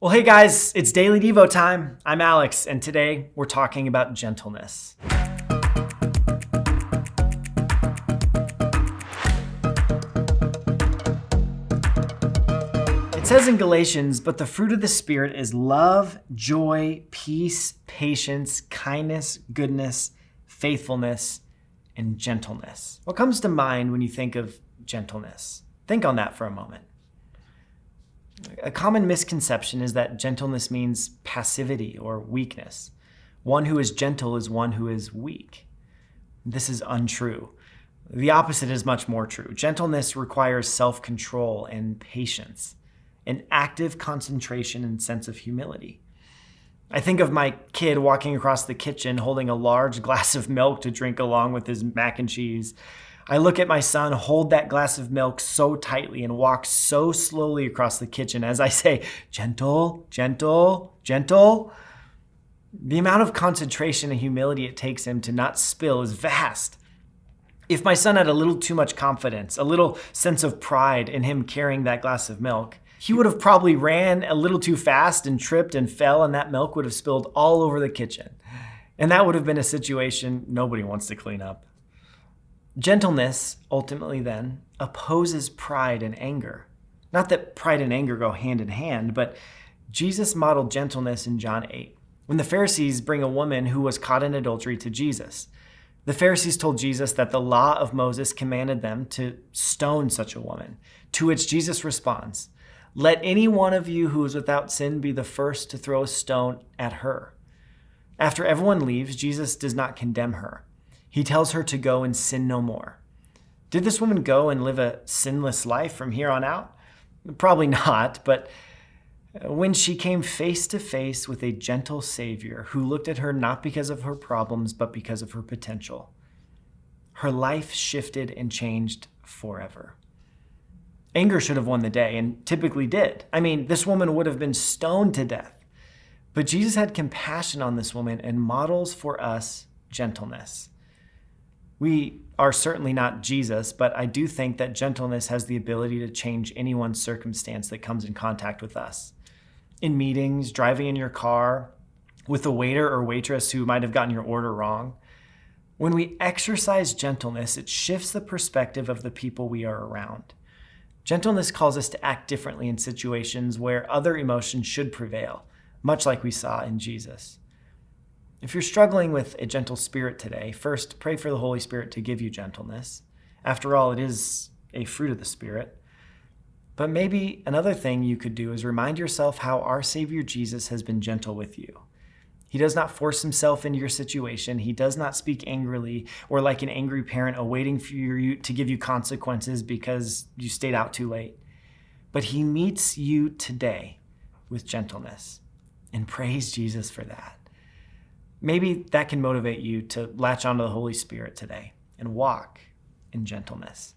Well, hey guys, it's Daily Devo time. I'm Alex, and today we're talking about gentleness. It says in Galatians, but the fruit of the Spirit is love, joy, peace, patience, kindness, goodness, faithfulness, and gentleness. What comes to mind when you think of gentleness? Think on that for a moment. A common misconception is that gentleness means passivity or weakness. One who is gentle is one who is weak. This is untrue. The opposite is much more true. Gentleness requires self-control and patience, an active concentration and sense of humility. I think of my kid walking across the kitchen holding a large glass of milk to drink along with his mac and cheese. I look at my son hold that glass of milk so tightly and walk so slowly across the kitchen as I say, gentle, gentle, gentle. The amount of concentration and humility it takes him to not spill is vast. If my son had a little too much confidence, a little sense of pride in him carrying that glass of milk, he would have probably ran a little too fast and tripped and fell, and that milk would have spilled all over the kitchen. And that would have been a situation nobody wants to clean up. Gentleness, ultimately then, opposes pride and anger. Not that pride and anger go hand in hand, but Jesus modeled gentleness in John 8. When the Pharisees bring a woman who was caught in adultery to Jesus, the Pharisees told Jesus that the law of Moses commanded them to stone such a woman, to which Jesus responds, "Let any one of you who is without sin be the first to throw a stone at her." After everyone leaves, Jesus does not condemn her. He tells her to go and sin no more. Did this woman go and live a sinless life from here on out? Probably not, but when she came face to face with a gentle Savior who looked at her not because of her problems, but because of her potential, her life shifted and changed forever. Anger should have won the day, and typically did. I mean, this woman would have been stoned to death. But Jesus had compassion on this woman and models for us gentleness. We are certainly not Jesus, but I do think that gentleness has the ability to change anyone's circumstance that comes in contact with us. In meetings, driving in your car, with a waiter or waitress who might have gotten your order wrong. When we exercise gentleness, it shifts the perspective of the people we are around. Gentleness calls us to act differently in situations where other emotions should prevail, much like we saw in Jesus. If you're struggling with a gentle spirit today, first pray for the Holy Spirit to give you gentleness. After all, it is a fruit of the Spirit. But maybe another thing you could do is remind yourself how our Savior Jesus has been gentle with you. He does not force himself into your situation. He does not speak angrily or like an angry parent awaiting for you to give you consequences because you stayed out too late. But he meets you today with gentleness, and praise Jesus for that. Maybe that can motivate you to latch onto the Holy Spirit today and walk in gentleness.